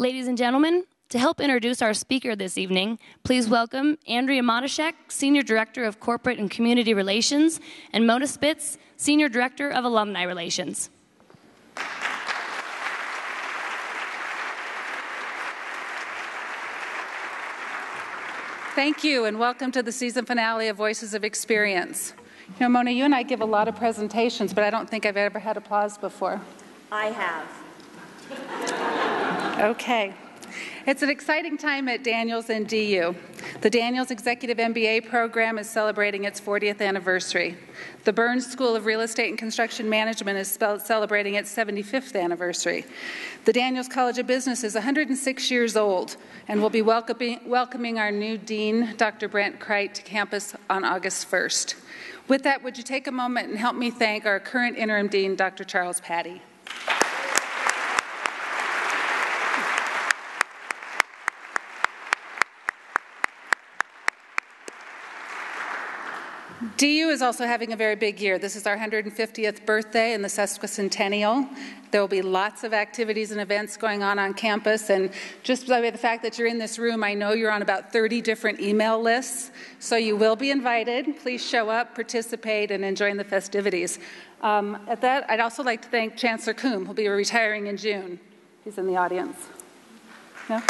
Ladies and gentlemen, to help introduce our speaker this evening, please welcome Andrea Matashek, Senior Director of Corporate and Community Relations, and Mona Spitz, Senior Director of Alumni Relations. Thank you, and welcome to the season finale of Voices of Experience. You know, Mona, you and I give a lot of presentations, but I don't think I've ever had applause before. I have. Okay. It's an exciting time at Daniels and DU. The Daniels Executive MBA program is celebrating its 40th anniversary. The Burns School of Real Estate and Construction Management is celebrating its 75th anniversary. The Daniels College of Business is 106 years old and will be welcoming our new dean, Dr. Brent Kreit, to campus on August 1st. With that, would you take a moment and help me thank our current interim dean, Dr. Charles Patty. DU is also having a very big year. This is our 150th birthday and the sesquicentennial. There will be lots of activities and events going on campus, and just by the fact that you're in this room, I know you're on about 30 different email lists, so you will be invited. Please show up, participate, and enjoy the festivities. At that, I'd also like to thank Chancellor Coombe, who'll be retiring in June. He's in the audience. No?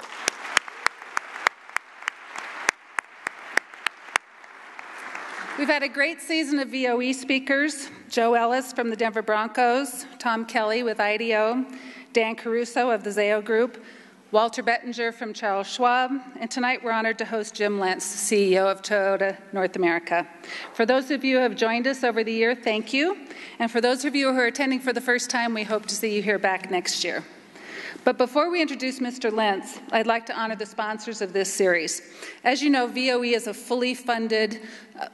We've had a great season of VOE speakers: Joe Ellis from the Denver Broncos, Tom Kelly with IDEO, Dan Caruso of the Zayo Group, Walter Bettinger from Charles Schwab, and tonight we're honored to host Jim Lentz, CEO of Toyota North America. For those of you who have joined us over the year, thank you. And for those of you who are attending for the first time, we hope to see you here back next year. But before we introduce Mr. Lentz, I'd like to honor the sponsors of this series. As you know, VOE is a fully funded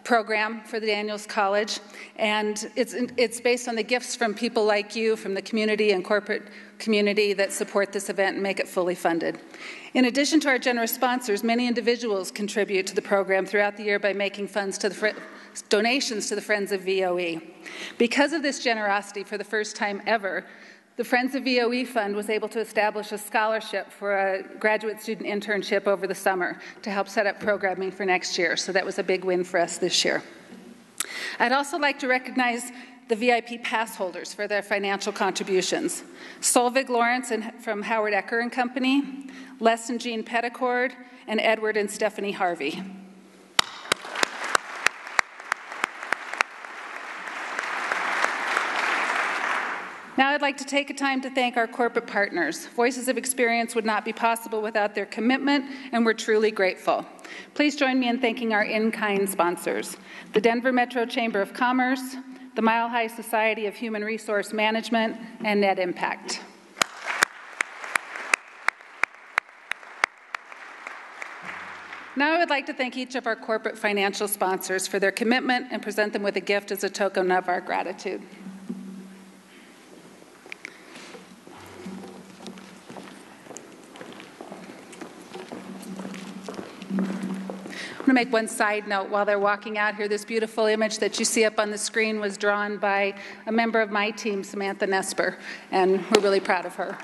program for the Daniels College, and it's based on the gifts from people like you, from the community and corporate community that support this event and make it fully funded. In addition to our generous sponsors, many individuals contribute to the program throughout the year by making donations to the Friends of VOE. Because of this generosity, for the first time ever, the Friends of VOE Fund was able to establish a scholarship for a graduate student internship over the summer to help set up programming for next year, so that was a big win for us this year. I'd also like to recognize the VIP pass holders for their financial contributions: Solvig Lawrence from Howard Ecker and Company, Les and Jean Petticord, and Edward and Stephanie Harvey. Now I'd like to take a time to thank our corporate partners. Voices of Experience would not be possible without their commitment, and we're truly grateful. Please join me in thanking our in-kind sponsors: the Denver Metro Chamber of Commerce, the Mile High Society of Human Resource Management, and Net Impact. Now I would like to thank each of our corporate financial sponsors for their commitment and present them with a gift as a token of our gratitude. I'm going to make one side note while they're walking out here. This beautiful image that you see up on the screen was drawn by a member of my team, Samantha Nesper, and we're really proud of her.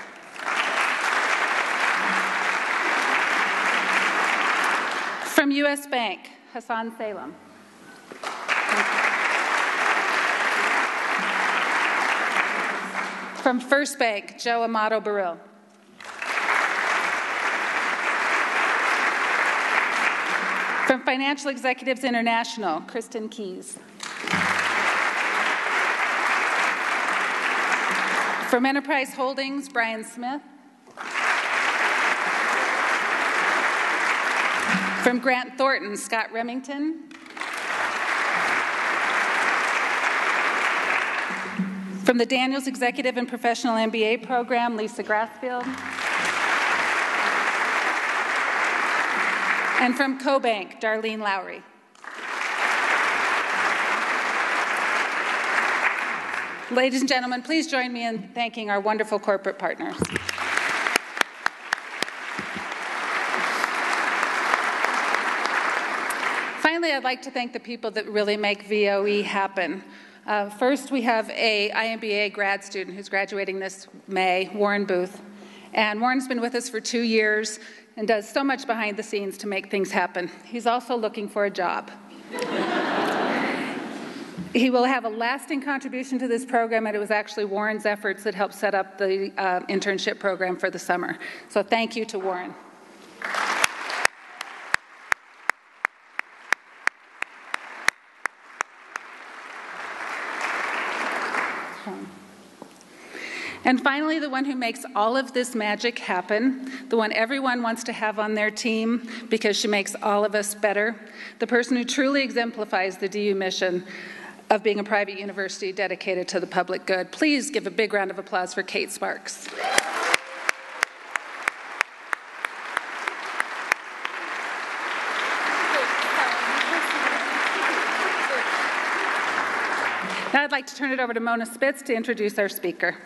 From U.S. Bank, Hassan Salem. From First Bank, Joe Amato Baril. From Financial Executives International, Kristen Keys. From Enterprise Holdings, Brian Smith. From Grant Thornton, Scott Remington. From the Daniels Executive and Professional MBA Program, Lisa Grassfield. And from CoBank, Darlene Lowry. Ladies and gentlemen, please join me in thanking our wonderful corporate partners. Finally, I'd like to thank the people that really make VOE happen. First, we have a IMBA grad student who's graduating this May, Warren Booth. And Warren's been with us for 2 years and does so much behind the scenes to make things happen. He's also looking for a job. He will have a lasting contribution to this program, and it was actually Warren's efforts that helped set up the internship program for the summer. So thank you to Warren. And finally, the one who makes all of this magic happen, the one everyone wants to have on their team because she makes all of us better, the person who truly exemplifies the DU mission of being a private university dedicated to the public good. Please give a big round of applause for Kate Sparks. Now I'd like to turn it over to Mona Spitz to introduce our speaker.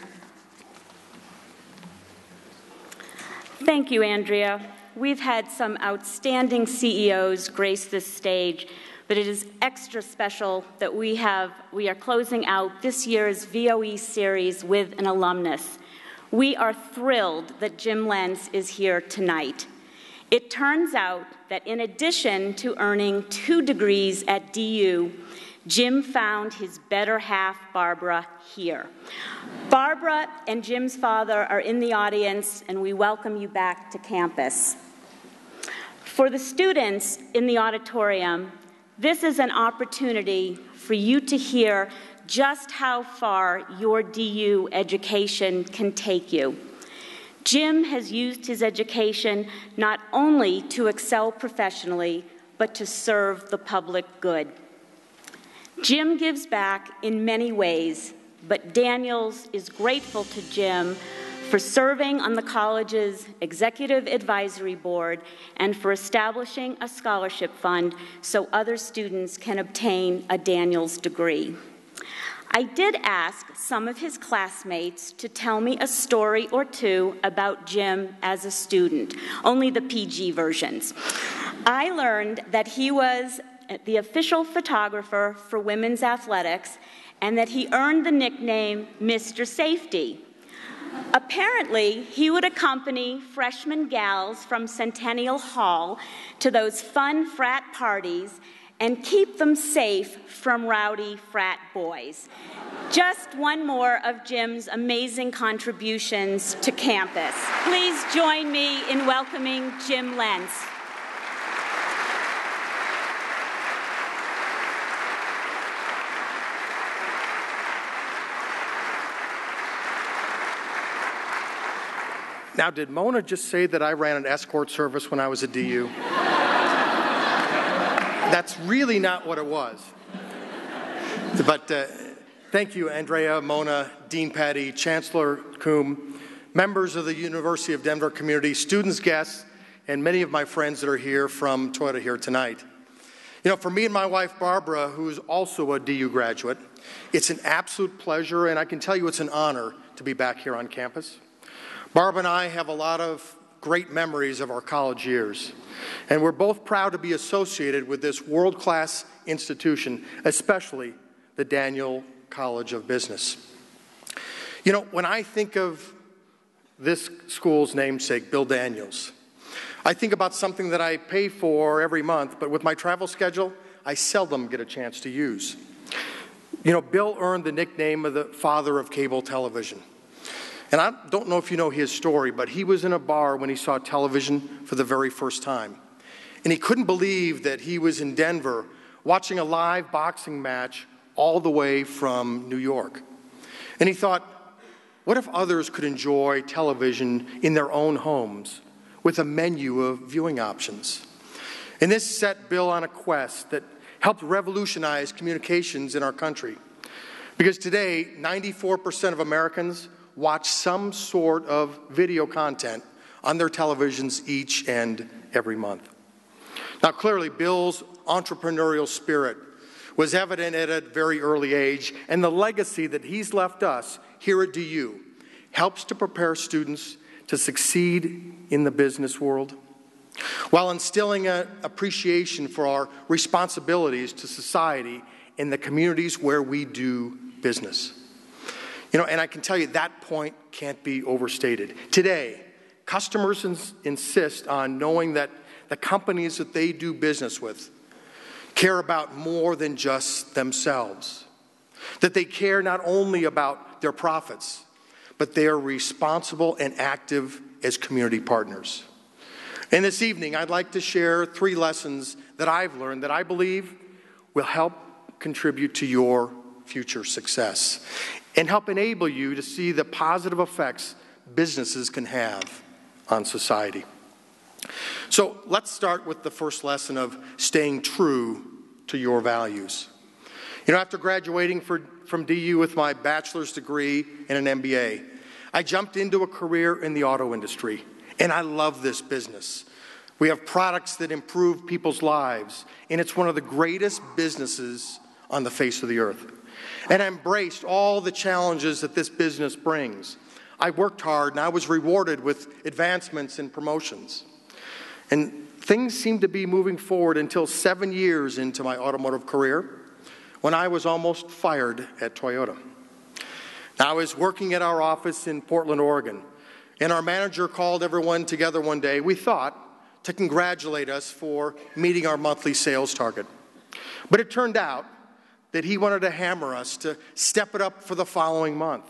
Thank you, Andrea. We've had some outstanding CEOs grace this stage, but it is extra special that we are closing out this year's VOE series with an alumnus. We are thrilled that Jim Lentz is here tonight. It turns out that in addition to earning 2 degrees at DU, Jim found his better half, Barbara, here. Barbara and Jim's father are in the audience, and we welcome you back to campus. For the students in the auditorium, this is an opportunity for you to hear just how far your DU education can take you. Jim has used his education not only to excel professionally, but to serve the public good. Jim gives back in many ways, but Daniels is grateful to Jim for serving on the college's executive advisory board and for establishing a scholarship fund so other students can obtain a Daniels degree. I did ask some of his classmates to tell me a story or two about Jim as a student, only the PG versions. I learned that he was the official photographer for women's athletics and that he earned the nickname Mr. Safety. Apparently, he would accompany freshman gals from Centennial Hall to those fun frat parties and keep them safe from rowdy frat boys. Just one more of Jim's amazing contributions to campus. Please join me in welcoming Jim Lentz. Now, did Mona just say that I ran an escort service when I was at DU? That's really not what it was. But thank you, Andrea, Mona, Dean Patty, Chancellor Coombe, members of the University of Denver community, students, guests, and many of my friends that are here from Toyota here tonight. You know, for me and my wife, Barbara, who is also a DU graduate, it's an absolute pleasure, and I can tell you it's an honor to be back here on campus. Barb and I have a lot of great memories of our college years, and we're both proud to be associated with this world-class institution, especially the Daniel College of Business. You know, when I think of this school's namesake, Bill Daniels, I think about something that I pay for every month, but with my travel schedule, I seldom get a chance to use. You know, Bill earned the nickname of the father of cable television. And I don't know if you know his story, but he was in a bar when he saw television for the very first time. And he couldn't believe that he was in Denver watching a live boxing match all the way from New York. And he thought, what if others could enjoy television in their own homes with a menu of viewing options? And this set Bill on a quest that helped revolutionize communications in our country. Because today, 94% of Americans watch some sort of video content on their televisions each and every month. Now, clearly, Bill's entrepreneurial spirit was evident at a very early age, and the legacy that he's left us here at DU helps to prepare students to succeed in the business world, while instilling an appreciation for our responsibilities to society in the communities where we do business. You know, and I can tell you that point can't be overstated. Today, customers insist on knowing that the companies that they do business with care about more than just themselves, that they care not only about their profits, but they are responsible and active as community partners. And this evening, I'd like to share 3 lessons that I've learned that I believe will help contribute to your future success and help enable you to see the positive effects businesses can have on society. So let's start with the first lesson of staying true to your values. You know, after graduating from DU with my bachelor's degree and an MBA, I jumped into a career in the auto industry, and I love this business. We have products that improve people's lives, and it's one of the greatest businesses on the face of the earth. And I embraced all the challenges that this business brings. I worked hard, and I was rewarded with advancements and promotions. And things seemed to be moving forward until 7 years into my automotive career, when I was almost fired at Toyota. Now, I was working at our office in Portland, Oregon, and our manager called everyone together one day, we thought, to congratulate us for meeting our monthly sales target. But it turned out that he wanted to hammer us to step it up for the following month.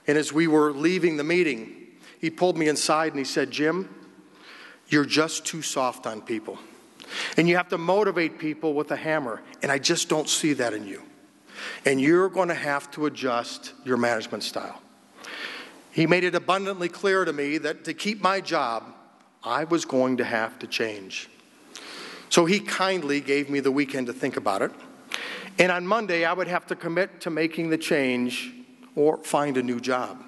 And as we were leaving the meeting, he pulled me inside and he said, "Jim, you're just too soft on people. And you have to motivate people with a hammer, and I just don't see that in you. And you're going to have to adjust your management style." He made it abundantly clear to me that to keep my job, I was going to have to change. So he kindly gave me the weekend to think about it. And on Monday, I would have to commit to making the change or find a new job.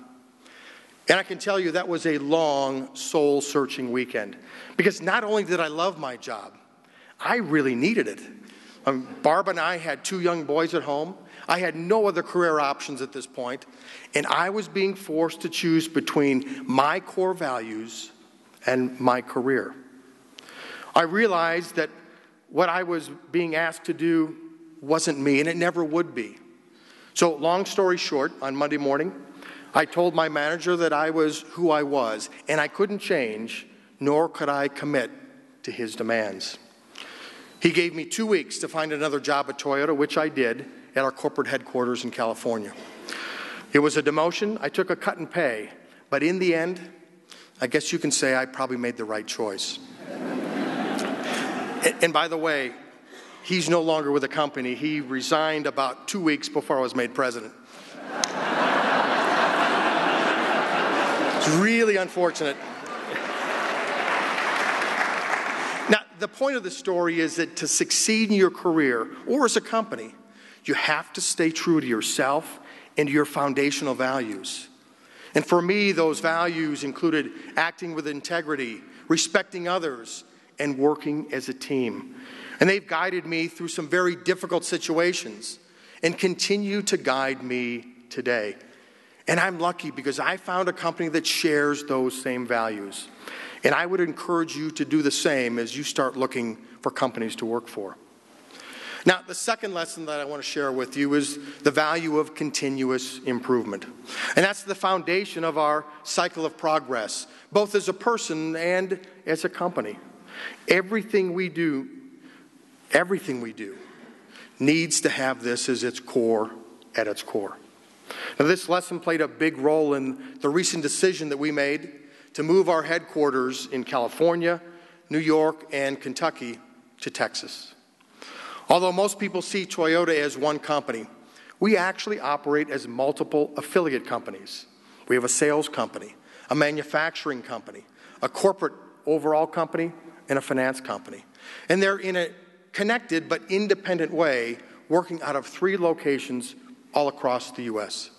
And I can tell you that was a long, soul-searching weekend. Because not only did I love my job, I really needed it. Barb and I had 2 young boys at home. I had no other career options at this point. And I was being forced to choose between my core values and my career. I realized that what I was being asked to do wasn't me, and it never would be. So long story short, on Monday morning, I told my manager that I was who I was, and I couldn't change, nor could I commit to his demands. He gave me 2 weeks to find another job at Toyota, which I did at our corporate headquarters in California. It was a demotion. I took a cut in pay, but in the end, I guess you can say I probably made the right choice. And by the way, he's no longer with the company. He resigned about 2 weeks before I was made president. It's really unfortunate. Now, the point of the story is that to succeed in your career or as a company, you have to stay true to yourself and to your foundational values. And for me, those values included acting with integrity, respecting others, and working as a team. And they've guided me through some very difficult situations and continue to guide me today. And I'm lucky because I found a company that shares those same values. And I would encourage you to do the same as you start looking for companies to work for. Now, the second lesson that I want to share with you is the value of continuous improvement. And that's the foundation of our cycle of progress, both as a person and as a company. Everything we do needs to have this as its core, at its core. Now, this lesson played a big role in the recent decision that we made to move our headquarters in California, New York, and Kentucky to Texas. Although most people see Toyota as one company, we actually operate as multiple affiliate companies. We have a sales company, a manufacturing company, a corporate overall company, and a finance company. And they're in a connected but independent way, working out of 3 locations all across the U.S.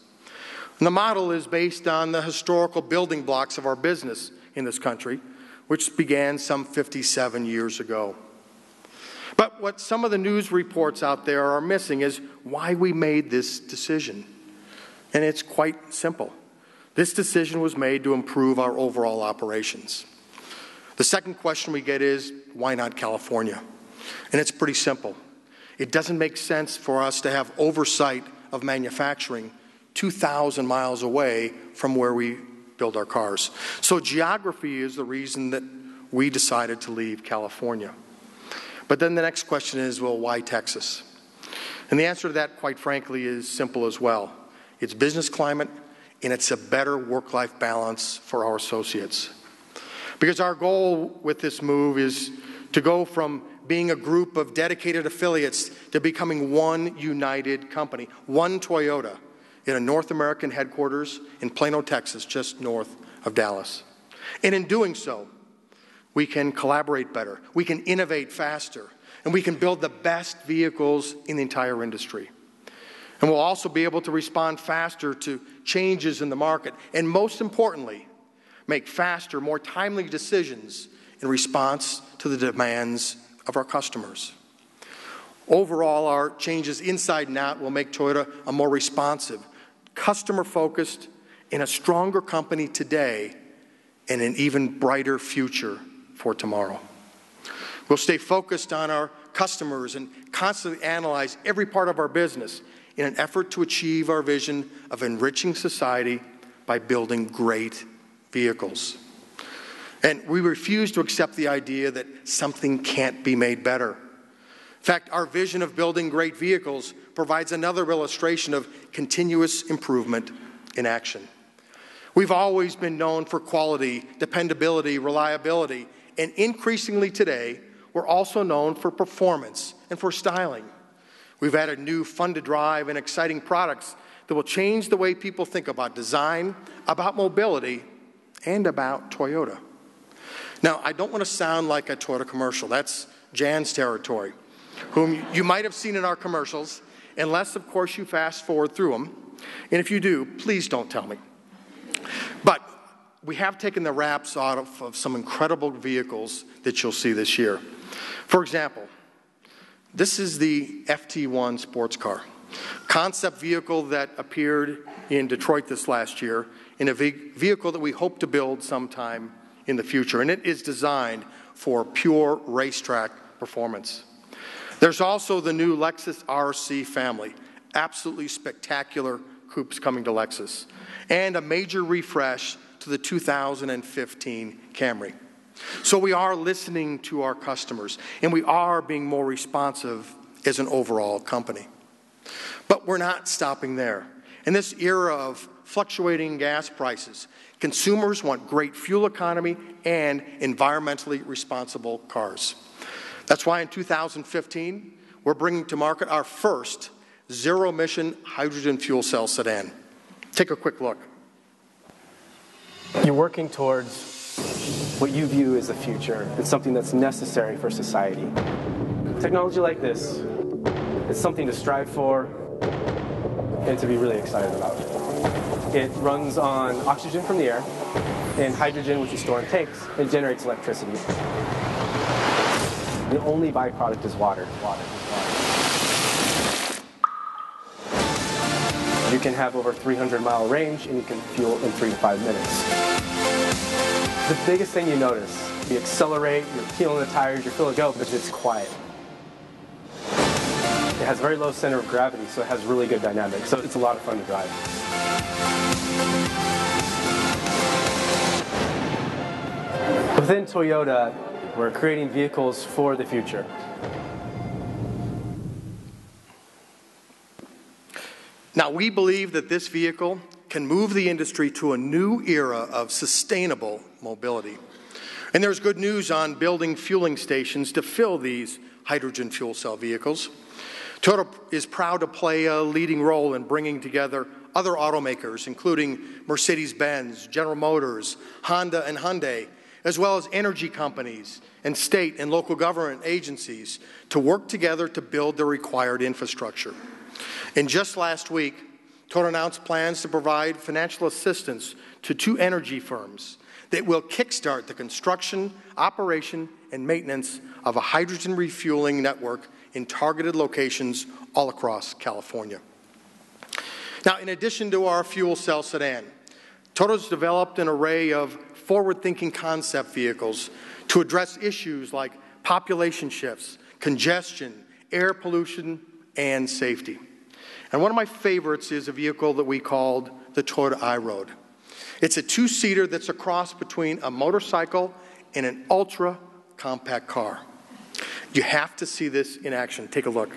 And the model is based on the historical building blocks of our business in this country, which began some 57 years ago. But what some of the news reports out there are missing is why we made this decision. And it's quite simple. This decision was made to improve our overall operations. The second question we get is, why not California? And it's pretty simple. It doesn't make sense for us to have oversight of manufacturing 2,000 miles away from where we build our cars. So geography is the reason that we decided to leave California. But then the next question is, well, why Texas? And the answer to that, quite frankly, is simple as well. It's business climate, and it's a better work-life balance for our associates. Because our goal with this move is to go from being a group of dedicated affiliates to becoming one united company, one Toyota, in a North American headquarters in Plano, Texas, just north of Dallas. And in doing so, we can collaborate better, we can innovate faster, and we can build the best vehicles in the entire industry. And we'll also be able to respond faster to changes in the market, and most importantly, make faster, more timely decisions in response to the demands of our customers. Overall, our changes inside and out will make Toyota a more responsive, customer-focused, and a stronger company today and an even brighter future for tomorrow. We'll stay focused on our customers and constantly analyze every part of our business in an effort to achieve our vision of enriching society by building great vehicles. And we refuse to accept the idea that something can't be made better. In fact, our vision of building great vehicles provides another illustration of continuous improvement in action. We've always been known for quality, dependability, reliability, and increasingly today, we're also known for performance and for styling. We've added new, fun-to-drive and exciting products that will change the way people think about design, about mobility, and about Toyota. Now, I don't want to sound like a Toyota commercial. That's Jan's territory, whom you might have seen in our commercials, unless, of course, you fast forward through them. And if you do, please don't tell me. But we have taken the wraps off of some incredible vehicles that you'll see this year. For example, this is the FT1 sports car, concept vehicle that appeared in Detroit this last year, in a vehicle that we hope to build sometime in the future. And it is designed for pure racetrack performance. There's also the new Lexus RC family, absolutely spectacular coupes coming to Lexus, and a major refresh to the 2015 Camry. So we are listening to our customers, and we are being more responsive as an overall company. But we're not stopping there. In this era of fluctuating gas prices, consumers want great fuel economy and environmentally responsible cars. That's why in 2015, we're bringing to market our first zero-emission hydrogen fuel cell sedan. Take a quick look. You're working towards what you view as the future. It's something that's necessary for society. Technology like this is something to strive for and to be really excited about. It runs on oxygen from the air and hydrogen, which you store in tanks. It generates electricity. The only byproduct is water. You can have over 300-mile range, and you can fuel in 3 to 5 minutes. The biggest thing you notice, you accelerate, you're peeling the tires, you're feeling go, but it's quiet. It has very low center of gravity, so it has really good dynamics. So it's a lot of fun to drive. Within Toyota, we're creating vehicles for the future. Now, we believe that this vehicle can move the industry to a new era of sustainable mobility. And there's good news on building fueling stations to fill these hydrogen fuel cell vehicles. Toyota is proud to play a leading role in bringing together other automakers, including Mercedes-Benz, General Motors, Honda, and Hyundai, as well as energy companies and state and local government agencies to work together to build the required infrastructure. And just last week, Toyota announced plans to provide financial assistance to 2 energy firms that will kickstart the construction, operation, and maintenance of a hydrogen refueling network in targeted locations all across California. Now, in addition to our fuel cell sedan, Toyota's developed an array of forward-thinking concept vehicles to address issues like population shifts, congestion, air pollution, and safety. And one of my favorites is a vehicle that we called the Toyota iRoad. It's a two-seater that's a cross between a motorcycle and an ultra-compact car. You have to see this in action. Take a look.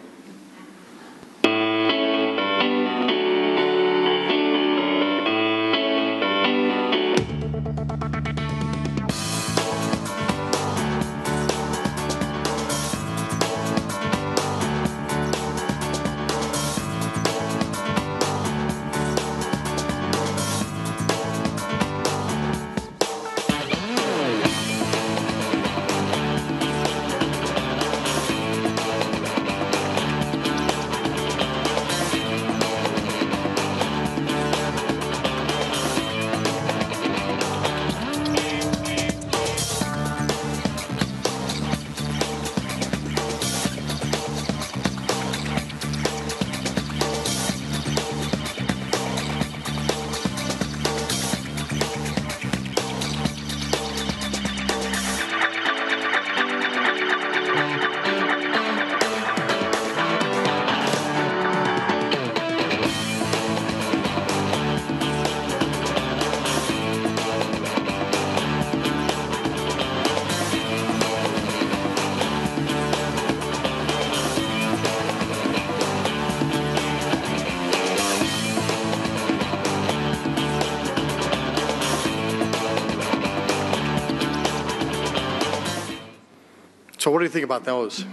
So what do you think about those?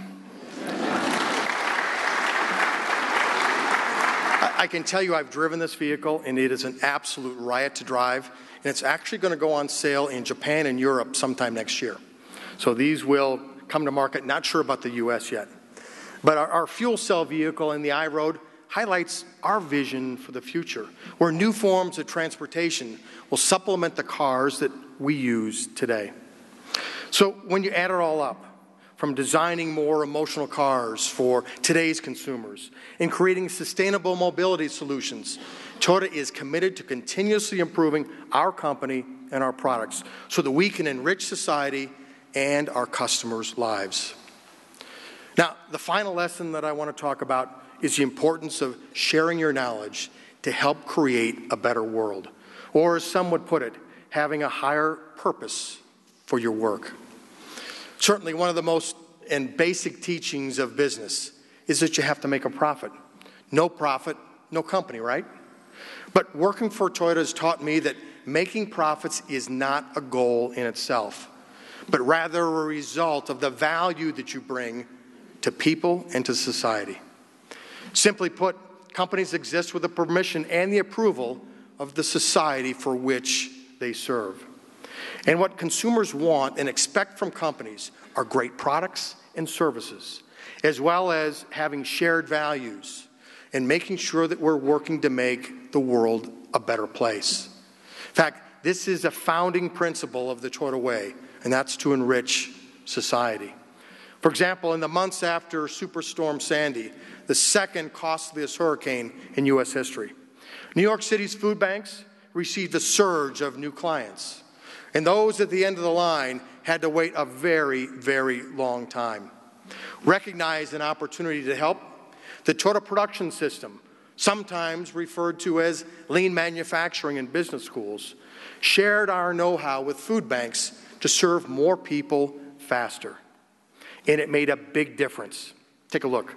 I can tell you I've driven this vehicle, and it is an absolute riot to drive, and it's actually going to go on sale in Japan and Europe sometime next year. So these will come to market, not sure about the U.S. yet. But our fuel cell vehicle in the iRoad highlights our vision for the future, where new forms of transportation will supplement the cars that we use today. So when you add it all up, from designing more emotional cars for today's consumers and creating sustainable mobility solutions, Toyota is committed to continuously improving our company and our products so that we can enrich society and our customers' lives. Now, the final lesson that I want to talk about is the importance of sharing your knowledge to help create a better world, or as some would put it, having a higher purpose for your work. Certainly, one of the most and basic teachings of business is that you have to make a profit. No profit, no company, right? But working for Toyota has taught me that making profits is not a goal in itself, but rather a result of the value that you bring to people and to society. Simply put, companies exist with the permission and the approval of the society for which they serve. And what consumers want and expect from companies are great products and services, as well as having shared values and making sure that we're working to make the world a better place. In fact, this is a founding principle of the Toyota Way, and that's to enrich society. For example, in the months after Superstorm Sandy, the second costliest hurricane in U.S. history, New York City's food banks received a surge of new clients. And those at the end of the line had to wait a very, very long time. Recognize an opportunity to help. The Toyota Production System, sometimes referred to as lean manufacturing in business schools, shared our know-how with food banks to serve more people faster. And it made a big difference. Take a look.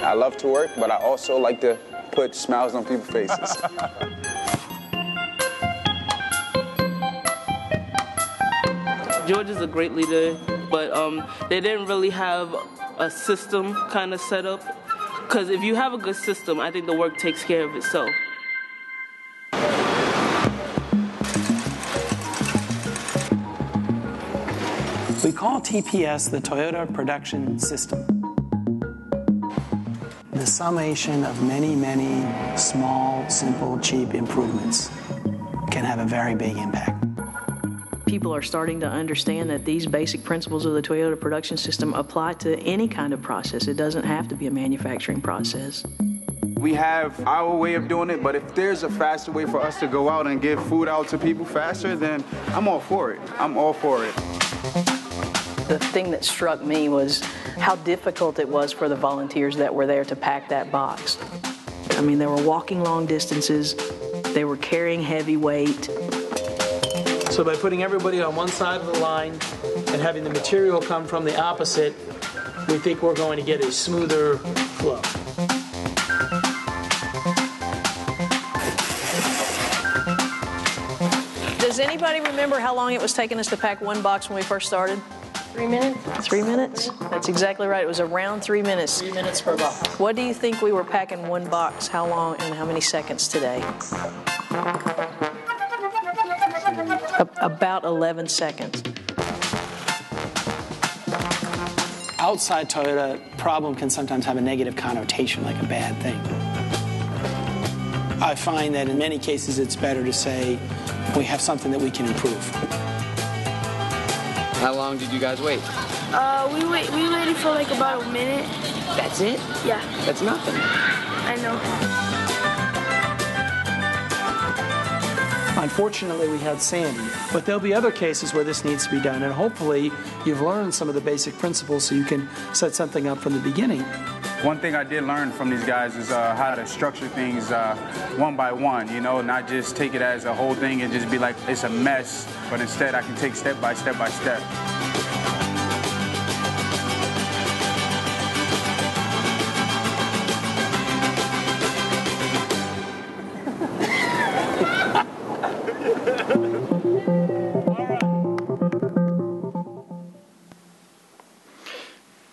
I love to work, but I also like to put smiles on people's faces. George is a great leader, but they didn't really have a system kind of set up. Because if you have a good system, I think the work takes care of itself. We call TPS the Toyota Production System. The summation of many, many small, simple, cheap improvements can have a very big impact. people are starting to understand that these basic principles of the Toyota production system apply to any kind of process. It doesn't have to be a manufacturing process. We have our way of doing it, but if there's a faster way for us to go out and get food out to people faster, then I'm all for it. I'm all for it. The thing that struck me was how difficult it was for the volunteers that were there to pack that box. I mean, they were walking long distances, they were carrying heavy weight. So by putting everybody on one side of the line and having the material come from the opposite, we think we're going to get a smoother flow. Does anybody remember how long it was taking us to pack one box when we first started? 3 minutes. 3 minutes? That's exactly right. It was around 3 minutes. 3 minutes per box. What do you think we were packing one box? How long and how many seconds today? About 11 seconds. Outside Toyota, problem can sometimes have a negative connotation, like a bad thing. I find that in many cases it's better to say we have something that we can improve. How long did you guys wait? We waited for like about a minute. That's it? Yeah. That's nothing. I know. Unfortunately, we had Sandy, but there'll be other cases where this needs to be done, and hopefully you've learned some of the basic principles so you can set something up from the beginning. One thing I did learn from these guys is how to structure things one by one, you know, not just take it as a whole thing and just be like, it's a mess, but instead I can take step by step by step.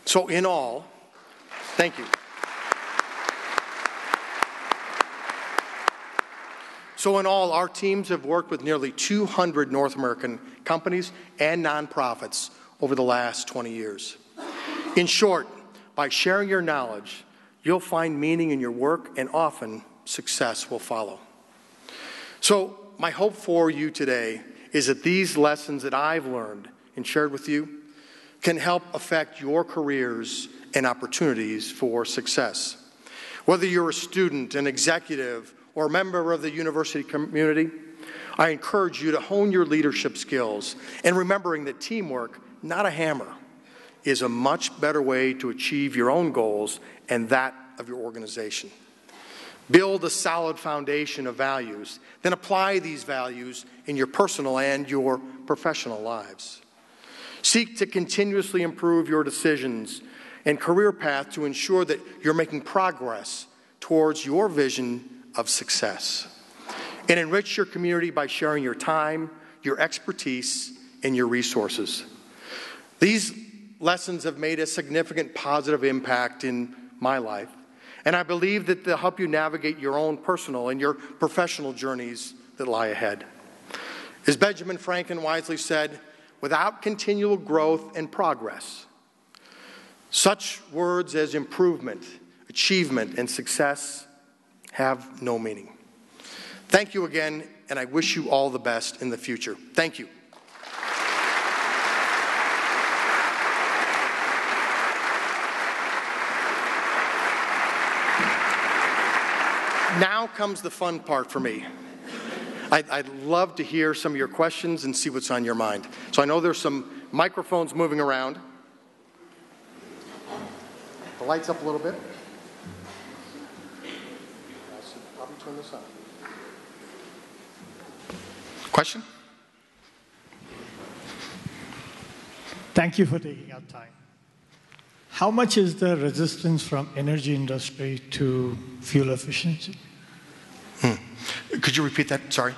So in all, thank you. So in all, our teams have worked with nearly 200 North American companies and nonprofits over the last 20 years. In short, by sharing your knowledge, you'll find meaning in your work, and often success will follow. So my hope for you today is that these lessons that I've learned and shared with you can help affect your careers and opportunities for success. Whether you're a student, an executive, or a member of the university community, I encourage you to hone your leadership skills and remembering that teamwork, not a hammer, is a much better way to achieve your own goals and that of your organization. Build a solid foundation of values, then apply these values in your personal and your professional lives. Seek to continuously improve your decisions and career path to ensure that you're making progress towards your vision of success. And enrich your community by sharing your time, your expertise, and your resources. These lessons have made a significant positive impact in my life, and I believe that they'll help you navigate your own personal and your professional journeys that lie ahead. As Benjamin Franklin wisely said, without continual growth and progress, such words as improvement, achievement, and success have no meaning. Thank you again, and I wish you all the best in the future. Thank you. Now comes the fun part for me. I'd love to hear some of your questions and see what's on your mind. So I know there's some microphones moving around. The lights up a little bit. I should probably turn this on. Question? Thank you for taking our time. How much is the resistance from energy industry to fuel efficiency? Could you repeat that? Sorry.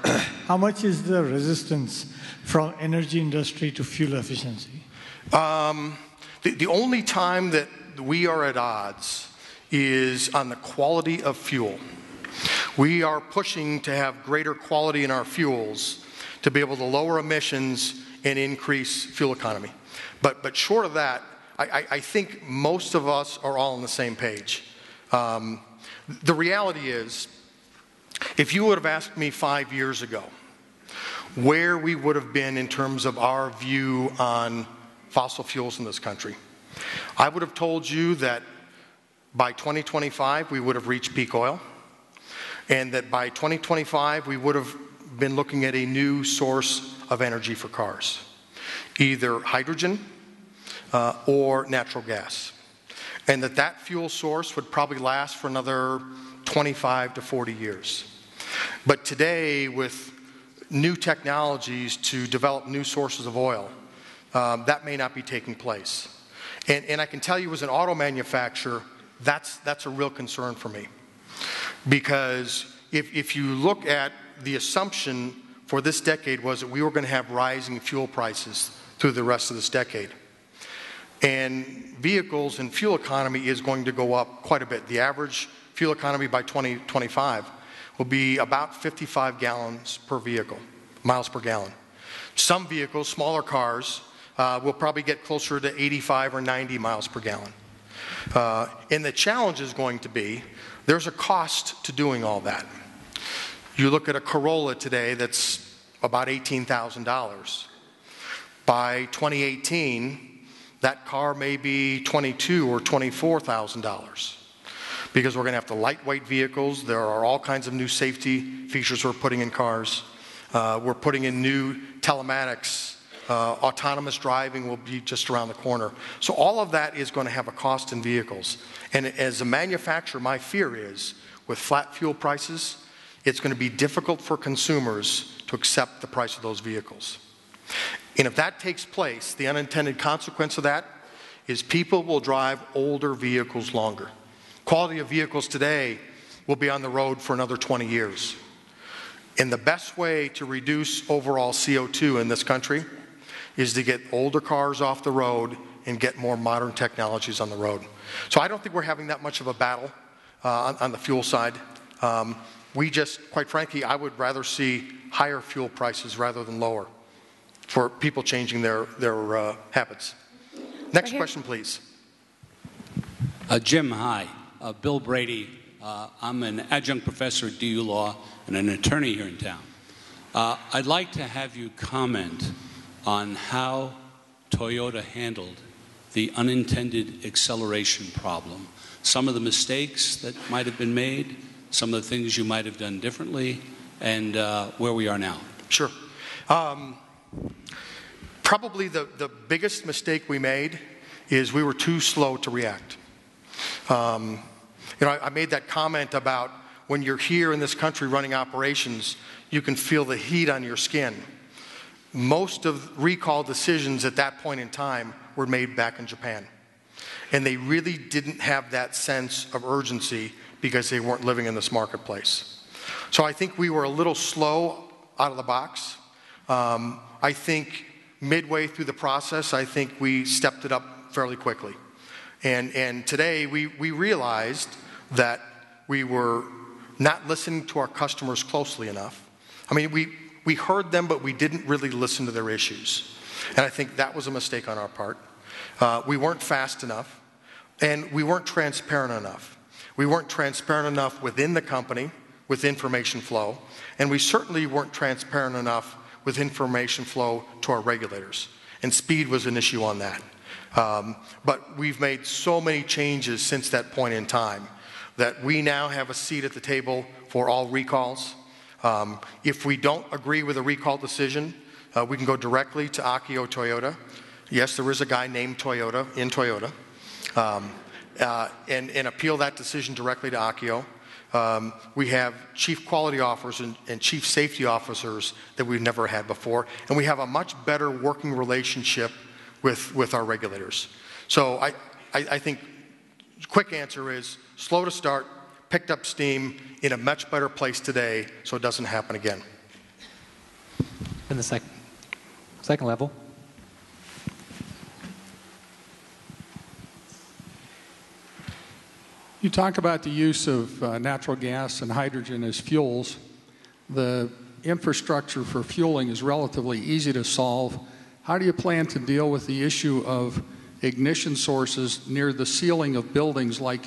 How much is the resistance from energy industry to fuel efficiency? The only time that we are at odds is on the quality of fuel. We are pushing to have greater quality in our fuels to be able to lower emissions and increase fuel economy. But short of that, I think most of us are all on the same page. The reality is, if you would have asked me 5 years ago where we would have been in terms of our view on fossil fuels in this country. I would have told you that by 2025 we would have reached peak oil, and that by 2025 we would have been looking at a new source of energy for cars, either hydrogen or natural gas, and that fuel source would probably last for another 25 to 40 years. But today, with new technologies to develop new sources of oil, that may not be taking place. And I can tell you as an auto manufacturer, that's a real concern for me. Because if you look at the assumption for this decade was that we were going to have rising fuel prices through the rest of this decade. And vehicles and fuel economy is going to go up quite a bit. The average fuel economy by 2025 will be about 55 gallons per vehicle, miles per gallon. Some vehicles, smaller cars, will probably get closer to 85 or 90 miles per gallon. And the challenge is going to be, there's a cost to doing all that. You look at a Corolla today that's about $18,000. By 2018, that car may be $22,000 or $24,000. Because we're going to have the lightweight vehicles. There are all kinds of new safety features we're putting in cars. We're putting in new telematics. Autonomous driving will be just around the corner. So all of that is going to have a cost in vehicles. And as a manufacturer, my fear is, with flat fuel prices, it's going to be difficult for consumers to accept the price of those vehicles. And if that takes place, the unintended consequence of that is people will drive older vehicles longer. Quality of vehicles today will be on the road for another 20 years. And the best way to reduce overall CO2 in this country is to get older cars off the road and get more modern technologies on the road. So I don't think we're having that much of a battle on the fuel side. We just, quite frankly, I would rather see higher fuel prices rather than lower for people changing their habits. Next question, please. Jim, hi. Bill Brady. I'm an adjunct professor at DU Law and an attorney here in town. I'd like to have you comment on how Toyota handled the unintended acceleration problem. Some of the mistakes that might have been made, some of the things you might have done differently, and where we are now. Sure. Probably the biggest mistake we made is we were too slow to react. I made that comment about when you're here in this country running operations, you can feel the heat on your skin. Most of recall decisions at that point in time were made back in Japan. And they really didn't have that sense of urgency because they weren't living in this marketplace. So I think we were a little slow out of the box. I think midway through the process, I think we stepped it up fairly quickly. And today we realized that we were not listening to our customers closely enough. I mean, we heard them, but we didn't really listen to their issues. And I think that was a mistake on our part. We weren't fast enough, and we weren't transparent enough. We weren't transparent enough within the company with information flow, and we certainly weren't transparent enough with information flow to our regulators. And speed was an issue on that. But we've made so many changes since that point in time that we now have a seat at the table for all recalls. If we don't agree with a recall decision, we can go directly to Akio Toyota. Yes, there is a guy named Toyota in Toyota, and appeal that decision directly to Akio. We have chief quality officers and chief safety officers that we've never had before, and we have a much better working relationship with our regulators. So I think quick answer is slow to start, picked up steam, in a much better place today so it doesn't happen again. In the second level. You talk about the use of natural gas and hydrogen as fuels. The infrastructure for fueling is relatively easy to solve. How do you plan to deal with the issue of ignition sources near the ceiling of buildings like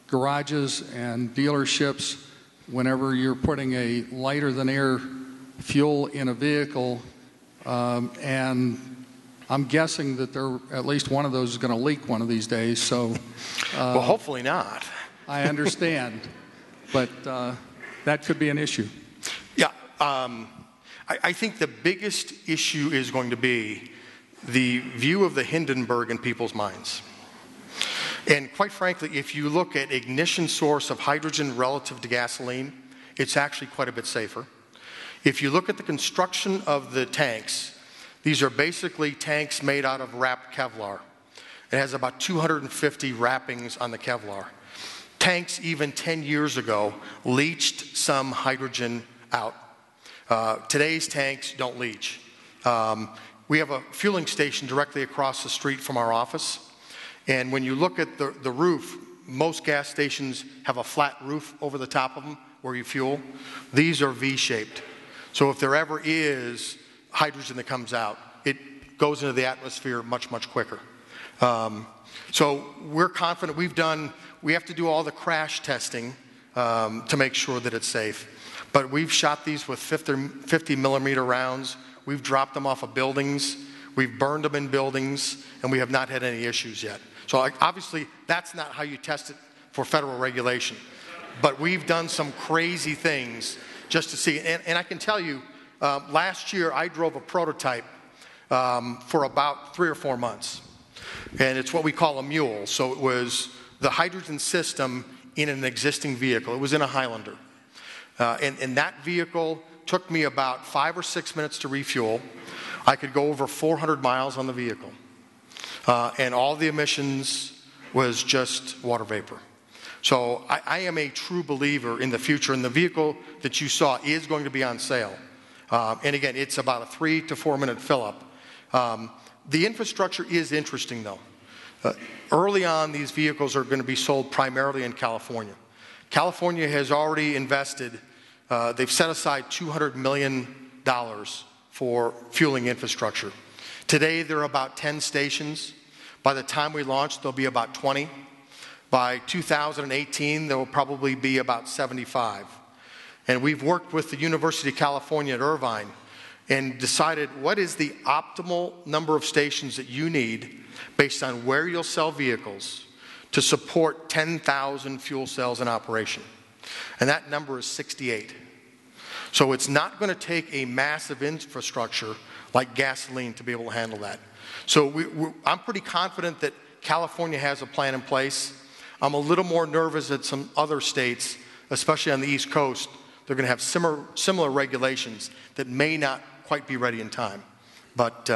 garages and dealerships whenever you're putting a lighter than air fuel in a vehicle, and I'm guessing that at least one of those is going to leak one of these days. So, well, hopefully not. I understand, but that could be an issue. Yeah, I think the biggest issue is going to be the view of the Hindenburg in people's minds. And quite frankly, if you look at ignition source of hydrogen relative to gasoline, it's actually quite a bit safer. If you look at the construction of the tanks, these are basically tanks made out of wrapped Kevlar. It has about 250 wrappings on the Kevlar. Tanks even 10 years ago leached some hydrogen out. Today's tanks don't leach. We have a fueling station directly across the street from our office. And when you look at the roof, most gas stations have a flat roof over the top of them where you fuel. These are V-shaped. So if there ever is hydrogen that comes out, it goes into the atmosphere much, much quicker. So we're confident. We have to do all the crash testing to make sure that it's safe. But we've shot these with 50 millimeter rounds. We've dropped them off of buildings. We've burned them in buildings, and we have not had any issues yet. So obviously, that's not how you test it for federal regulation. But we've done some crazy things just to see. And I can tell you, last year I drove a prototype for about 3 or 4 months. And it's what we call a mule. So it was the hydrogen system in an existing vehicle. It was in a Highlander. And that vehicle took me about 5 or 6 minutes to refuel. I could go over 400 miles on the vehicle. And all the emissions was just water vapor. So I am a true believer in the future, and the vehicle that you saw is going to be on sale. And again, it's about a 3 to 4 minute fill-up. The infrastructure is interesting, though. Early on, these vehicles are going to be sold primarily in California. California has already invested, they've set aside $200 million for fueling infrastructure. Today, there are about 10 stations. By the time we launch, there'll be about 20. By 2018, there will probably be about 75. And we've worked with the University of California at Irvine and decided what is the optimal number of stations that you need based on where you'll sell vehicles to support 10,000 fuel cells in operation. And that number is 68. So it's not going to take a massive infrastructure like gasoline to be able to handle that. So I'm pretty confident that California has a plan in place. I'm a little more nervous that some other states, especially on the East Coast, they're going to have similar regulations that may not quite be ready in time. But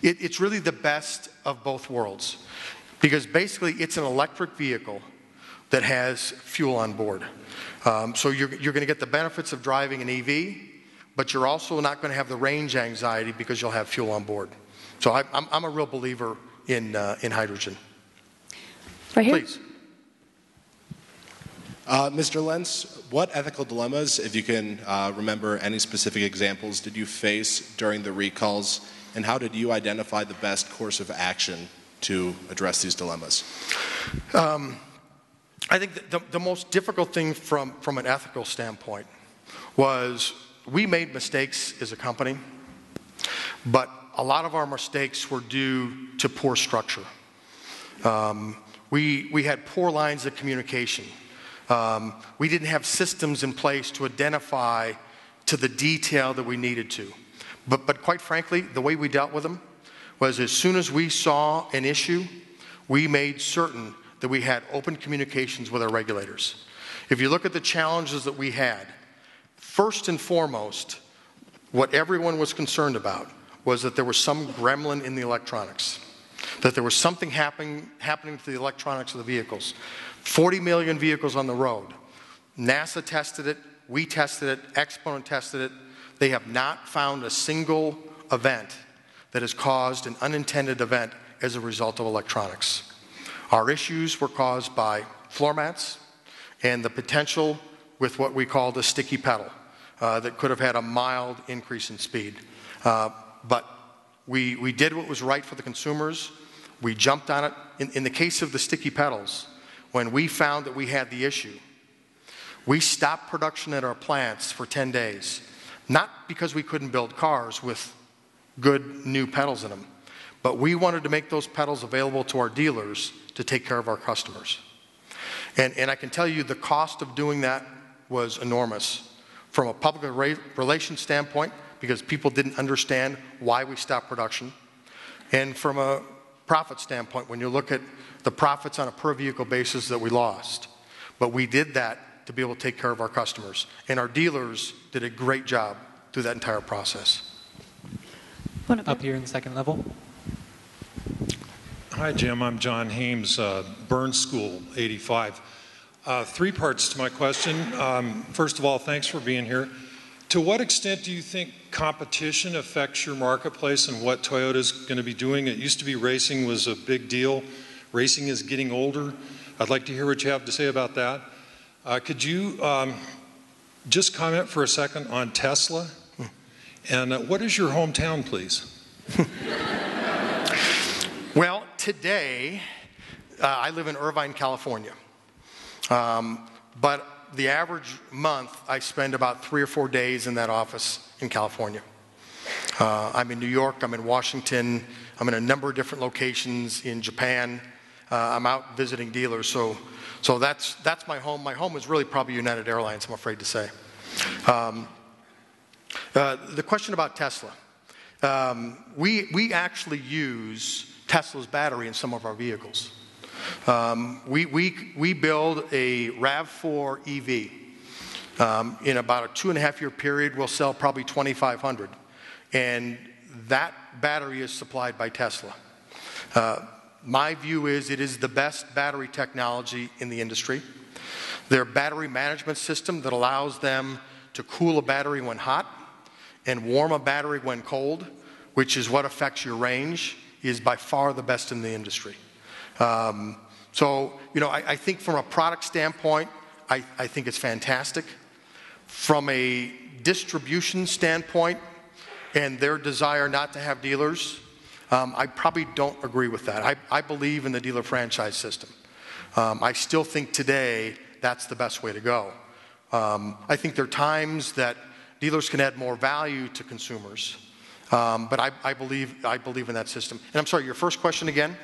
it's really the best of both worlds, because basically it's an electric vehicle that has fuel on board. So you're going to get the benefits of driving an EV, but you're also not going to have the range anxiety because you'll have fuel on board. So I'm a real believer in hydrogen. Right here. Please. Mr. Lentz, what ethical dilemmas, if you can remember any specific examples, did you face during the recalls, and how did you identify the best course of action to address these dilemmas? I think the most difficult thing from an ethical standpoint was we made mistakes as a company, but a lot of our mistakes were due to poor structure. We had poor lines of communication. We didn't have systems in place to identify to the detail that we needed to. But quite frankly, the way we dealt with them was as soon as we saw an issue, we made certain that we had open communications with our regulators. If you look at the challenges that we had, first and foremost, what everyone was concerned about was that there was some gremlin in the electronics, that there was something happening to the electronics of the vehicles. 40 million vehicles on the road. NASA tested it, we tested it, Exponent tested it. They have not found a single event that has caused an unintended event as a result of electronics. Our issues were caused by floor mats and the potential with what we called a sticky pedal that could have had a mild increase in speed. But we did what was right for the consumers. We jumped on it. In the case of the sticky pedals, when we found that we had the issue, we stopped production at our plants for 10 days. Not because we couldn't build cars with good new pedals in them, but we wanted to make those pedals available to our dealers to take care of our customers. And I can tell you the cost of doing that was enormous from a public relations standpoint, because people didn't understand why we stopped production, and from a profit standpoint, when you look at the profits on a per vehicle basis that we lost. But we did that to be able to take care of our customers. And our dealers did a great job through that entire process. Up here in the second level. Hi, Jim. I'm John Hames, Burns School, 85. 3 parts to my question. First of all, thanks for being here. To what extent do you think competition affects your marketplace and what Toyota's going to be doing? It used to be racing was a big deal. Racing is getting older. I'd like to hear what you have to say about that. Could you just comment for a second on Tesla? And what is your hometown, please? Well, today, I live in Irvine, California. But the average month, I spend about 3 or 4 days in that office in California. I'm in New York, I'm in Washington, I'm in a number of different locations in Japan. I'm out visiting dealers, so that's my home. My home is really probably United Airlines, I'm afraid to say. The question about Tesla. We actually use Tesla's battery in some of our vehicles. We build a RAV4 EV. In about a 2.5-year period, we'll sell probably 2,500. And that battery is supplied by Tesla. My view is it is the best battery technology in the industry. Their battery management system that allows them to cool a battery when hot and warm a battery when cold, which is what affects your range, is by far the best in the industry. So, I think from a product standpoint, I think it's fantastic. From a distribution standpoint and their desire not to have dealers, I probably don't agree with that. I believe in the dealer franchise system. I still think today that's the best way to go. I think there are times that dealers can add more value to consumers, but I believe in that system. And I'm sorry, your first question again?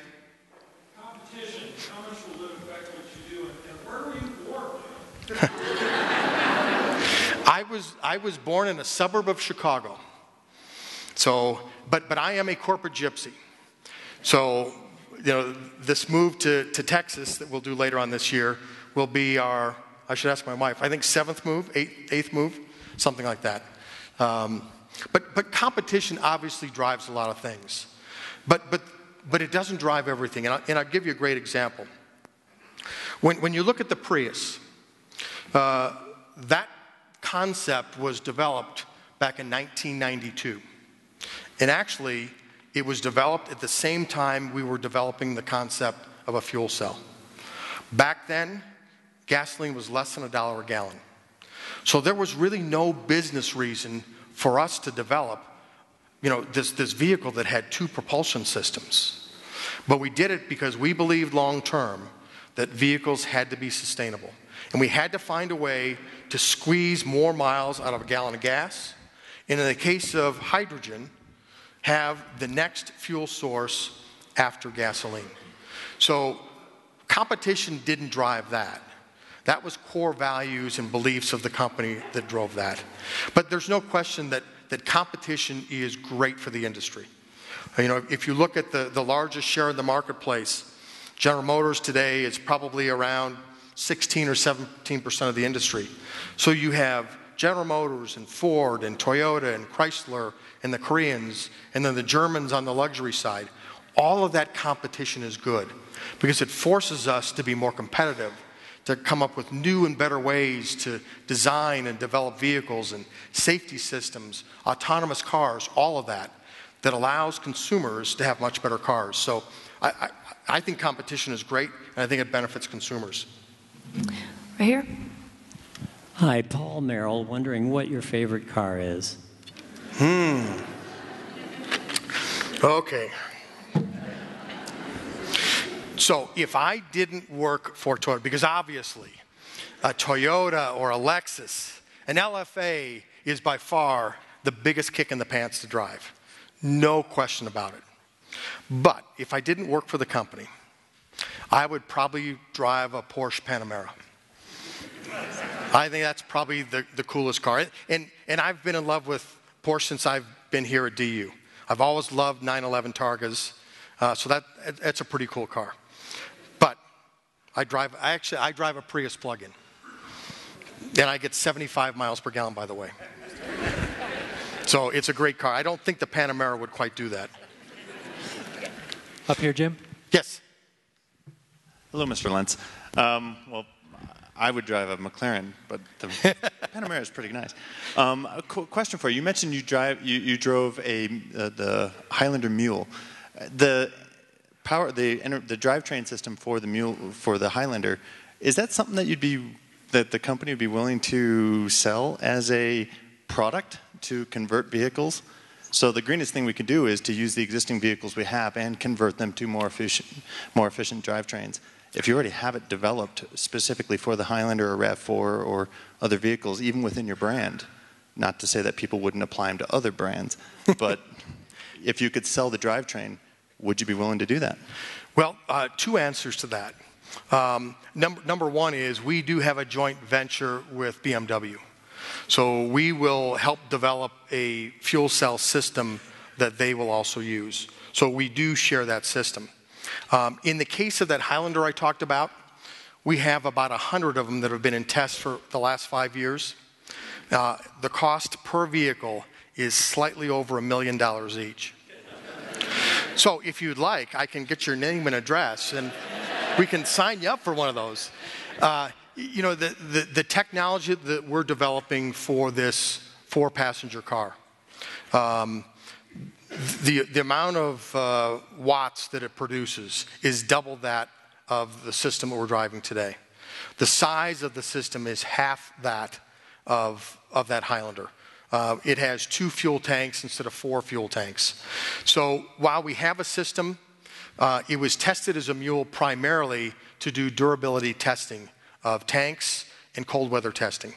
Competition. How much will it affect what you do, and where were you born? I was born in a suburb of Chicago. So, but I am a corporate gypsy. So, this move to Texas that we'll do later on this year will be our, I should ask my wife, I think 7th move, 8th move, something like that. But competition obviously drives a lot of things. But it doesn't drive everything. And I'll give you a great example. When you look at the Prius, that concept was developed back in 1992. And actually, it was developed at the same time we were developing the concept of a fuel cell. Back then, gasoline was less than $1 a gallon. So there was really no business reason for us to develop, this vehicle that had 2 propulsion systems. But we did it because we believed long term that vehicles had to be sustainable. And we had to find a way to squeeze more miles out of a gallon of gas. And in the case of hydrogen, have the next fuel source after gasoline. So competition didn't drive that. That was core values and beliefs of the company that drove that. But there's no question that competition is great for the industry. If you look at the largest share in the marketplace, General Motors today is probably around 16 or 17% of the industry. So you have General Motors and Ford and Toyota and Chrysler and the Koreans and then the Germans on the luxury side. All of that competition is good because it forces us to be more competitive, to come up with new and better ways to design and develop vehicles and safety systems, autonomous cars, all of that allows consumers to have much better cars. So I think competition is great, and I think it benefits consumers. Right here. Hi, Paul Merrill, wondering what your favorite car is. Okay. So if I didn't work for Toyota, because obviously a Toyota or a Lexus, An LFA is by far the biggest kick in the pants to drive. No question about it. But if I didn't work for the company, I would probably drive a Porsche Panamera. I think that's probably the coolest car. And I've been in love with Porsche since I've been here at DU. I've always loved 911 Targas, so that's a pretty cool car. But I drive a Prius plug-in. And I get 75 miles per gallon, by the way. So it's a great car. I don't think the Panamera would quite do that. Up here, Jim. Yes. Hello, Mr. Lentz. Well, I would drive a McLaren, but the Panamera is pretty nice. A question for you. You mentioned you drove the Highlander Mule. The drivetrain system for the Mule, for the Highlander, is that something that the company would be willing to sell as a product to convert vehicles? So the greenest thing we could do is to use the existing vehicles we have and convert them to more efficient drivetrains. If you already have it developed specifically for the Highlander or RAV4 or other vehicles, even within your brand, not to say that people wouldn't apply them to other brands, but if you could sell the drivetrain, would you be willing to do that? Well, two answers to that. Number one is we do have a joint venture with BMW. So we will help develop a fuel cell system that they will also use. So we do share that system. In the case of that Highlander I talked about, we have about 100 of them that have been in test for the last 5 years. The cost per vehicle is slightly over $1 million each. So if you'd like, I can get your name and address, and we can sign you up for one of those. You know, the technology that we're developing for this 4-passenger car, the amount of watts that it produces is double that of the system that we're driving today. The size of the system is half that of that Highlander. It has 2 fuel tanks instead of 4 fuel tanks. So while we have a system, it was tested as a mule primarily to do durability testing of tanks and cold weather testing.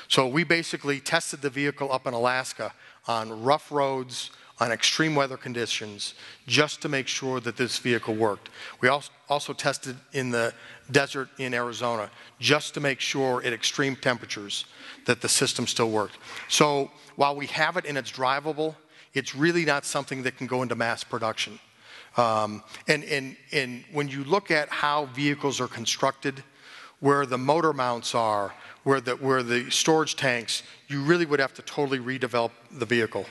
So we basically tested the vehicle up in Alaska on rough roads, on extreme weather conditions, just to make sure that this vehicle worked. We also tested in the desert in Arizona, just to make sure at extreme temperatures that the system still worked. So while we have it and it's drivable, it's really not something that can go into mass production. And when you look at how vehicles are constructed, where the motor mounts are, where the storage tanks, you really would have to totally redevelop the vehicle.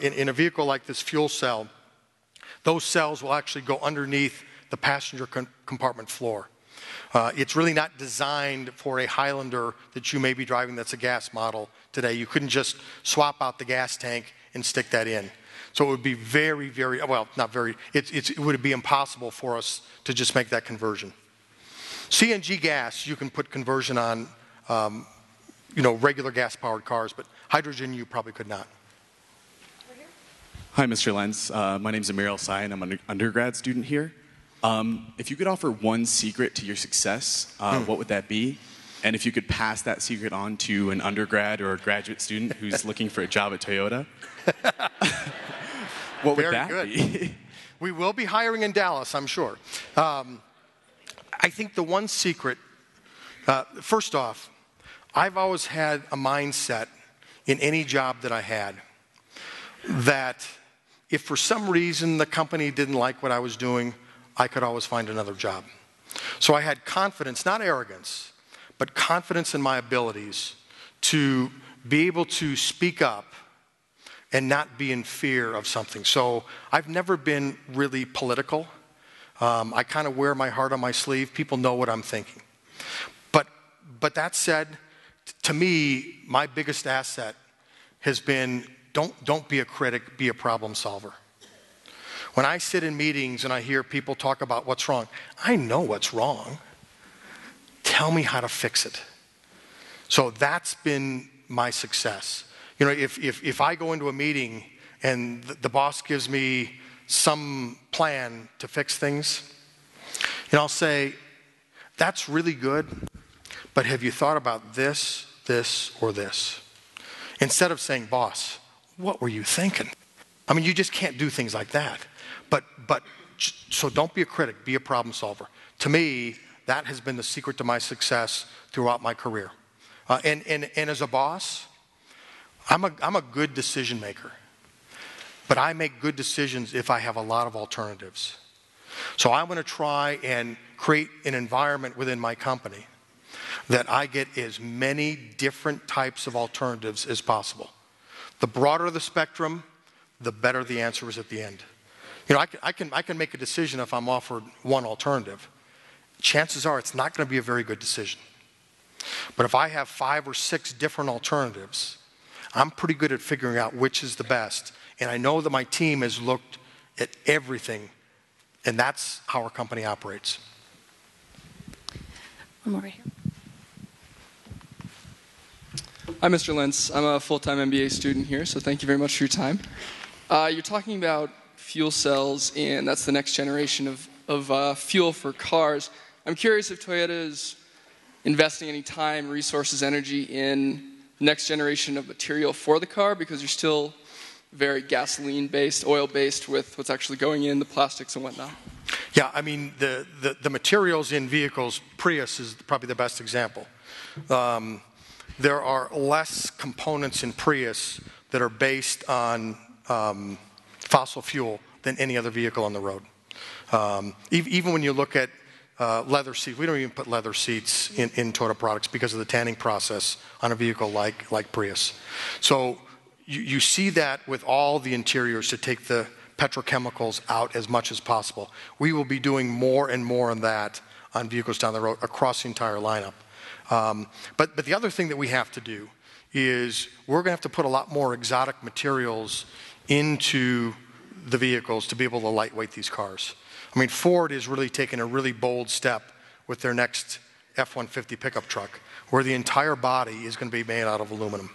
In a vehicle like this fuel cell, those cells will actually go underneath the passenger compartment floor. It's really not designed for a Highlander that you may be driving that's a gas model today. You couldn't just swap out the gas tank and stick that in. So it would be very, very, well, not very, it would be impossible for us to just make that conversion. CNG gas, you can put conversion on, regular gas-powered cars, but hydrogen you probably could not. Hi, Mr. Lentz. My name is Amir El-Sai, and I'm an undergrad student here. If you could offer one secret to your success, what would that be? And if you could pass that secret on to an undergrad or a graduate student who's looking for a job at Toyota, what would that be? We will be hiring in Dallas, I'm sure. I think the one secret, first off, I've always had a mindset in any job that I had that if for some reason the company didn't like what I was doing, I could always find another job. So I had confidence, not arrogance, but confidence in my abilities to be able to speak up and not be in fear of something. So I've never been really political. I kind of wear my heart on my sleeve. People know what I'm thinking. But that said, to me, my biggest asset has been don't be a critic, be a problem solver. When I sit in meetings and I hear people talk about what's wrong, I know what's wrong. Tell me how to fix it. So that's been my success. You know, if I go into a meeting and the boss gives me some plan to fix things, and I'll say, that's really good, but have you thought about this, this, or this? Instead of saying, boss, what were you thinking? I mean, you just can't do things like that. So don't be a critic, be a problem solver. To me, that has been the secret to my success throughout my career. And as a boss, I'm a good decision maker. But I make good decisions if I have a lot of alternatives. So I want to try and create an environment within my company that I get as many different types of alternatives as possible. The broader the spectrum, the better the answer is at the end. You know, I can make a decision if I'm offered one alternative. Chances are it's not going to be a very good decision. But if I have 5 or 6 different alternatives, I'm pretty good at figuring out which is the best. And I know that my team has looked at everything, and that's how our company operates. One more right here. Hi, Mr. Lentz. I'm a full-time MBA student here, so thank you very much for your time. You're talking about fuel cells, and that's the next generation of fuel for cars. I'm curious if Toyota is investing any time, resources, energy in the next generation of material for the car, because you're still very gasoline-based, oil-based with what's actually going in, the plastics and whatnot. Yeah, I mean, the materials in vehicles, Prius is probably the best example. There are less components in Prius that are based on fossil fuel than any other vehicle on the road. Even when you look at leather seats, we don't even put leather seats in Toyota products because of the tanning process on a vehicle like Prius. So you see that with all the interiors to take the petrochemicals out as much as possible. We will be doing more and more on that on vehicles down the road across the entire lineup. But the other thing that we have to do is we're going to have to put a lot more exotic materials into the vehicles to be able to lightweight these cars. I mean, Ford is really taking a really bold step with their next F-150 pickup truck, where the entire body is going to be made out of aluminum.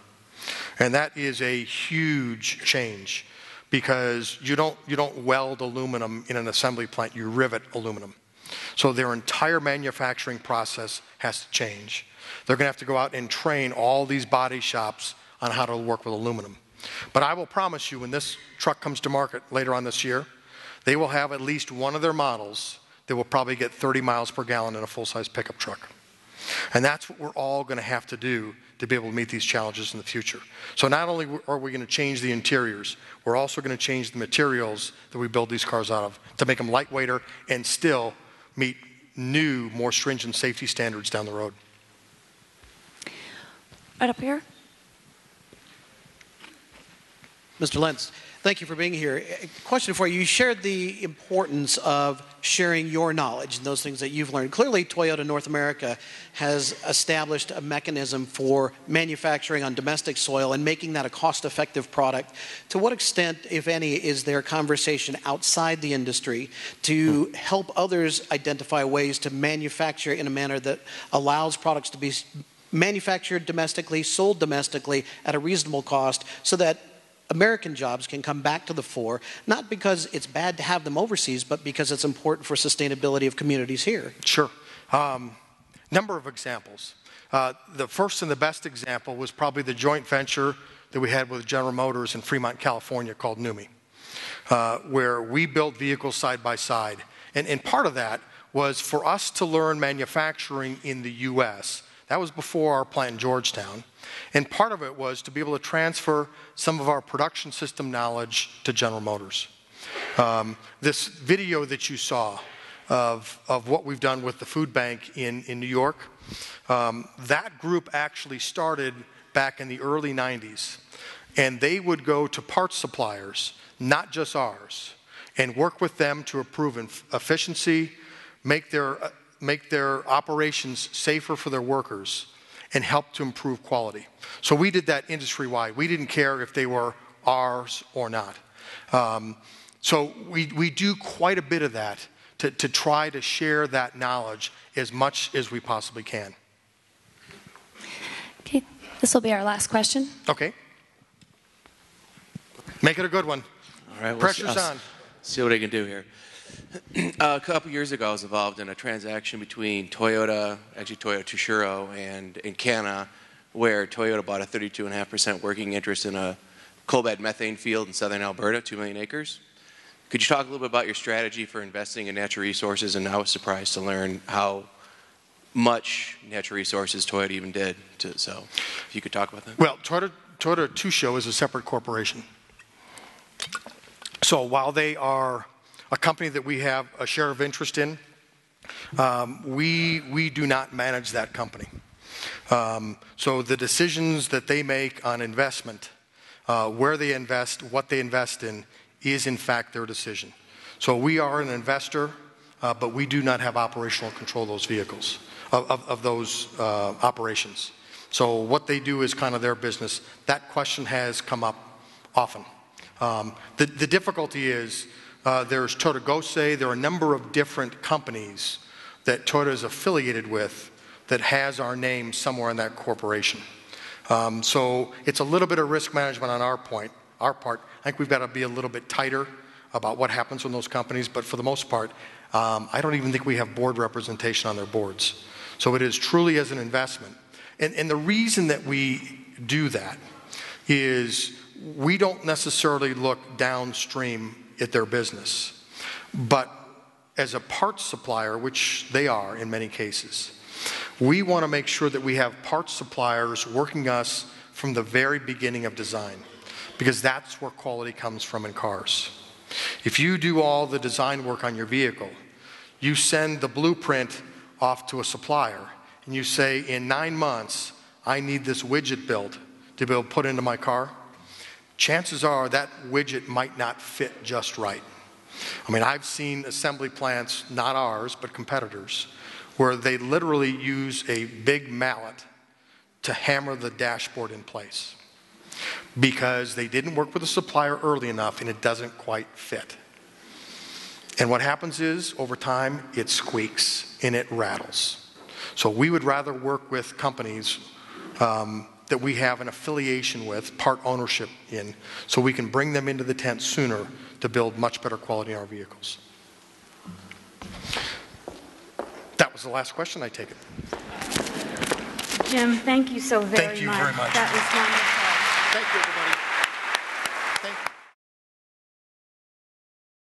And that is a huge change because you don't weld aluminum in an assembly plant, you rivet aluminum. So their entire manufacturing process has to change. They're going to have to go out and train all these body shops on how to work with aluminum. But I will promise you, when this truck comes to market later on this year, they will have at least one of their models that will probably get 30 miles per gallon in a full-size pickup truck. And that's what we're all going to have to do to be able to meet these challenges in the future. So not only are we going to change the interiors, we're also going to change the materials that we build these cars out of to make them lightweighter and still meet new, more stringent safety standards down the road. Right up here. Mr. Lentz, thank you for being here. A question for you. You shared the importance of sharing your knowledge and those things that you've learned. Clearly, Toyota North America has established a mechanism for manufacturing on domestic soil and making that a cost-effective product. To what extent, if any, is there conversation outside the industry to help others identify ways to manufacture in a manner that allows products to be manufactured domestically, sold domestically at a reasonable cost so that American jobs can come back to the fore, not because it's bad to have them overseas, but because it's important for sustainability of communities here? Sure. Number of examples. The first and the best example was probably the joint venture that we had with General Motors in Fremont, California called NUMMI, where we built vehicles side by side. And part of that was for us to learn manufacturing in the U.S. That was before our plant in Georgetown. And part of it was to be able to transfer some of our production system knowledge to General Motors. This video that you saw of what we've done with the food bank in New York, that group actually started back in the early 90s. And they would go to parts suppliers, not just ours, and work with them to improve efficiency, make their operations safer for their workers, and help to improve quality. So we did that industry-wide. We didn't care if they were ours or not. So we do quite a bit of that to try to share that knowledge as much as we possibly can. Okay, this will be our last question. Okay. Make it a good one. All right, Pressure's on. See what I can do here. A couple years ago, I was involved in a transaction between Toyota, actually Toyota Tsushiro, and Cana where Toyota bought a 32.5% working interest in a coal bed methane field in southern Alberta, 2 million acres. Could you talk a little bit about your strategy for investing in natural resources? And I was surprised to learn how much natural resources Toyota even did. So if you could talk about that. Well, Toyota Tsusho is a separate corporation. So while they are a company that we have a share of interest in, we do not manage that company. So the decisions that they make on investment, where they invest, what they invest in, is in fact their decision. So we are an investor, but we do not have operational control of those vehicles, of those operations. So what they do is kind of their business. That question has come up often. The difficulty is there's Toyota Gosei. There are a number of different companies that Toyota is affiliated with that has our name somewhere in that corporation. So it's a little bit of risk management on our part. I think we've got to be a little bit tighter about what happens in those companies, but for the most part, I don't even think we have board representation on their boards. So it is truly as an investment. And the reason that we do that is we don't necessarily look downstream at their business, but as a parts supplier, which they are in many cases, we want to make sure that we have parts suppliers working us from the very beginning of design, because that's where quality comes from in cars. If you do all the design work on your vehicle, you send the blueprint off to a supplier, and you say, in 9 months, I need this widget built to be able to put into my car, chances are that widget might not fit just right. I mean, I've seen assembly plants, not ours, but competitors, where they literally use a big mallet to hammer the dashboard in place because they didn't work with the supplier early enough and it doesn't quite fit. And what happens is, over time, it squeaks and it rattles. So we would rather work with companies that we have an affiliation with, part ownership in, so we can bring them into the tent sooner to build much better quality in our vehicles. That was the last question, I take it. Jim, thank you so very much. Thank you very much. That was wonderful. Thank you, everybody.